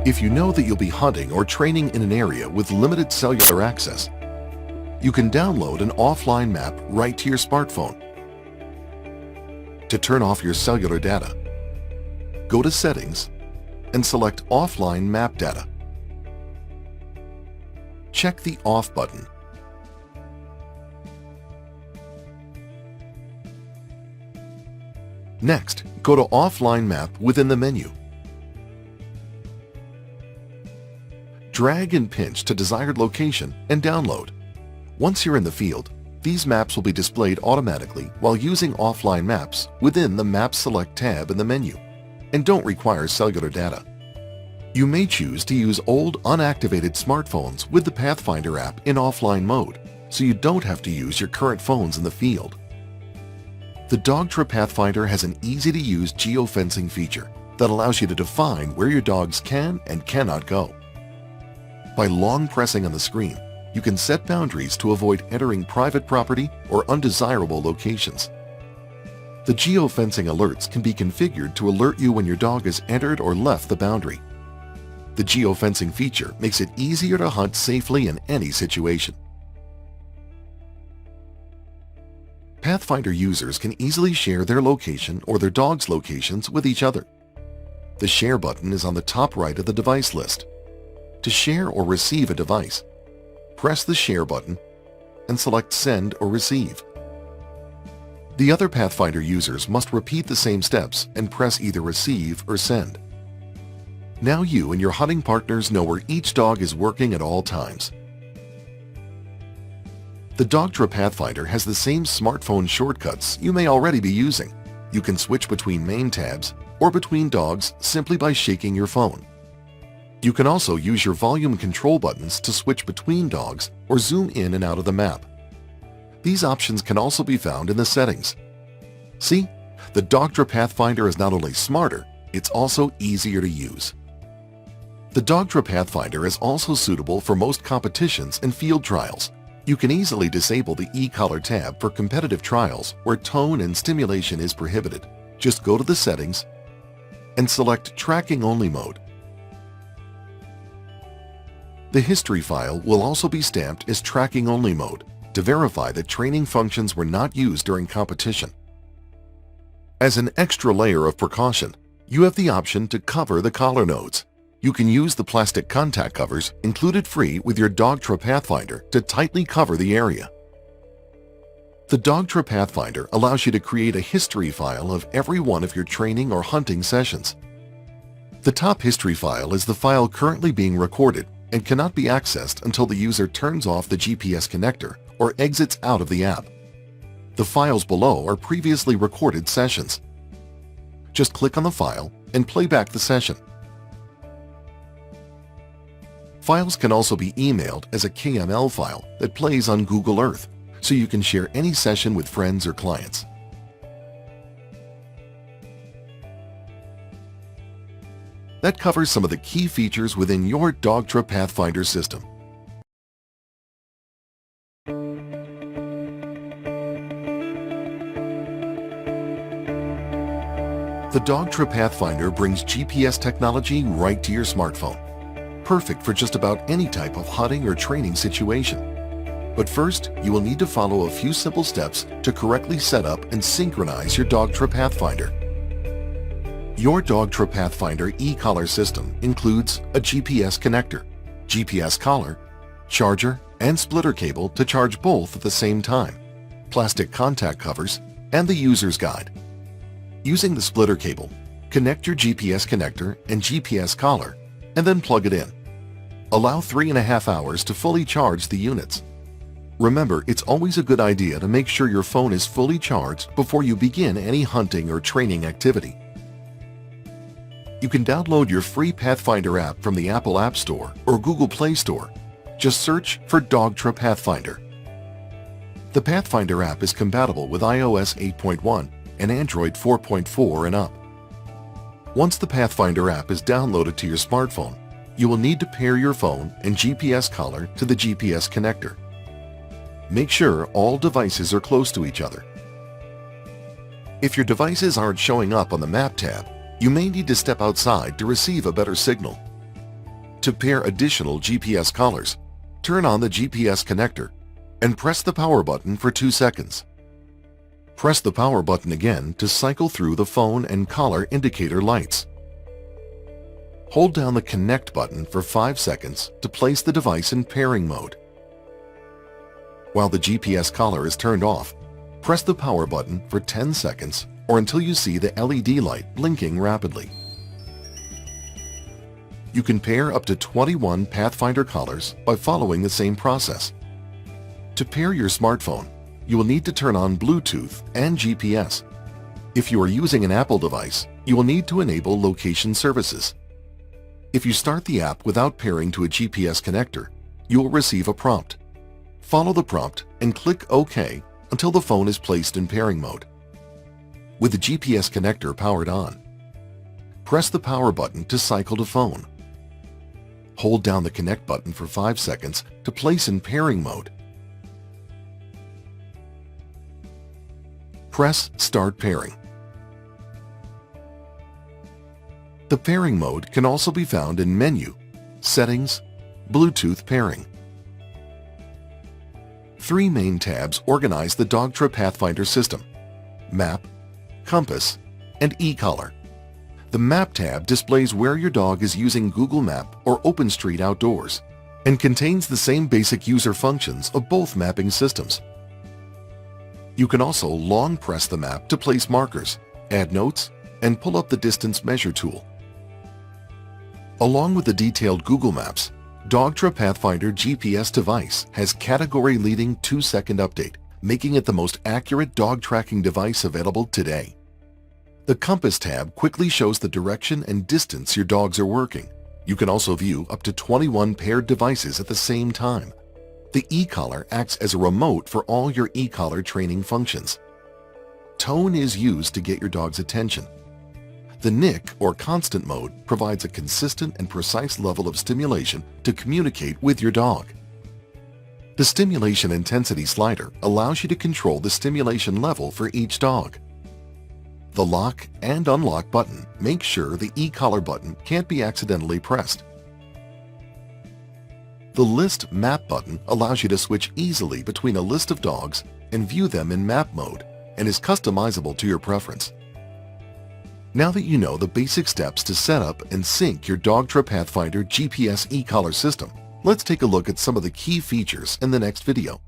If you know that you'll be hunting or training in an area with limited cellular access, you can download an offline map right to your smartphone. To turn off your cellular data, go to Settings and select Offline Map Data. Check the Off button. Next, go to Offline Map within the menu. Drag and pinch to desired location and download. Once you're in the field, these maps will be displayed automatically while using offline maps within the Map Select tab in the menu and don't require cellular data. You may choose to use old unactivated smartphones with the Pathfinder app in offline mode, so you don't have to use your current phones in the field. The Dogtra Pathfinder has an easy-to-use geofencing feature that allows you to define where your dogs can and cannot go. By long pressing on the screen, you can set boundaries to avoid entering private property or undesirable locations. The geofencing alerts can be configured to alert you when your dog has entered or left the boundary. The geofencing feature makes it easier to hunt safely in any situation. Pathfinder users can easily share their location or their dog's locations with each other. The Share button is on the top right of the device list. To share or receive a device, press the Share button and select Send or Receive. The other Pathfinder users must repeat the same steps and press either Receive or Send. Now you and your hunting partners know where each dog is working at all times. The Dogtra Pathfinder has the same smartphone shortcuts you may already be using. You can switch between main tabs or between dogs simply by shaking your phone. You can also use your volume control buttons to switch between dogs or zoom in and out of the map. These options can also be found in the settings. See, the Dogtra Pathfinder is not only smarter, it's also easier to use. The Dogtra Pathfinder is also suitable for most competitions and field trials. You can easily disable the e-collar tab for competitive trials where tone and stimulation is prohibited. Just go to the settings and select Tracking Only mode. The history file will also be stamped as Tracking Only mode to verify that training functions were not used during competition. As an extra layer of precaution, you have the option to cover the collar nodes. You can use the plastic contact covers included free with your Dogtra Pathfinder to tightly cover the area. The Dogtra Pathfinder allows you to create a history file of every one of your training or hunting sessions. The top history file is the file currently being recorded and cannot be accessed until the user turns off the GPS connector or exits out of the app. The files below are previously recorded sessions. Just click on the file and play back the session. Files can also be emailed as a KML file that plays on Google Earth, so you can share any session with friends or clients. That covers some of the key features within your Dogtra Pathfinder system. The Dogtra Pathfinder brings GPS technology right to your smartphone. Perfect for just about any type of hunting or training situation. But first, you will need to follow a few simple steps to correctly set up and synchronize your Dogtra Pathfinder. Your Dogtra Pathfinder e-collar system includes a GPS connector, GPS collar, charger, and splitter cable to charge both at the same time, plastic contact covers, and the user's guide. Using the splitter cable, connect your GPS connector and GPS collar and then plug it in. Allow 3.5 hours to fully charge the units. Remember, it's always a good idea to make sure your phone is fully charged before you begin any hunting or training activity. You can download your free Pathfinder app from the Apple App Store or Google Play Store. Just search for Dogtra Pathfinder. The Pathfinder app is compatible with iOS 8.1 and Android 4.4 and up. Once the Pathfinder app is downloaded to your smartphone, you will need to pair your phone and GPS collar to the GPS connector. Make sure all devices are close to each other. If your devices aren't showing up on the Map tab, you may need to step outside to receive a better signal. To pair additional GPS collars, turn on the GPS connector and press the power button for 2 seconds. Press the power button again to cycle through the phone and collar indicator lights. Hold down the Connect button for 5 seconds to place the device in pairing mode. While the GPS collar is turned off, press the power button for 10 seconds or until you see the LED light blinking rapidly. You can pair up to 21 Pathfinder collars by following the same process. To pair your smartphone, you will need to turn on Bluetooth and GPS. If you are using an Apple device, you will need to enable location services. If you start the app without pairing to a GPS connector, you will receive a prompt. Follow the prompt and click OK until the phone is placed in pairing mode. With the GPS connector powered on, press the power button to cycle to phone. Hold down the Connect button for 5 seconds to place in pairing mode. Press Start Pairing. The pairing mode can also be found in Menu, Settings, Bluetooth Pairing. 3 main tabs organize the Dogtra Pathfinder system: Map, Compass, and eCollar. The Map tab displays where your dog is using Google Map or OpenStreet Outdoors and contains the same basic user functions of both mapping systems. You can also long press the map to place markers, add notes, and pull up the distance measure tool. Along with the detailed Google Maps, Dogtra Pathfinder GPS device has category-leading 2-second update, making it the most accurate dog tracking device available today. The Compass tab quickly shows the direction and distance your dogs are working. You can also view up to 21 paired devices at the same time. The eCollar acts as a remote for all your eCollar training functions. Tone is used to get your dog's attention. The NIC, or constant mode, provides a consistent and precise level of stimulation to communicate with your dog. The stimulation intensity slider allows you to control the stimulation level for each dog. The lock and unlock button make sure the eCollar button can't be accidentally pressed. The List Map button allows you to switch easily between a list of dogs and view them in map mode and is customizable to your preference. Now that you know the basic steps to set up and sync your Dogtra Pathfinder GPS eCollar system, let's take a look at some of the key features in the next video.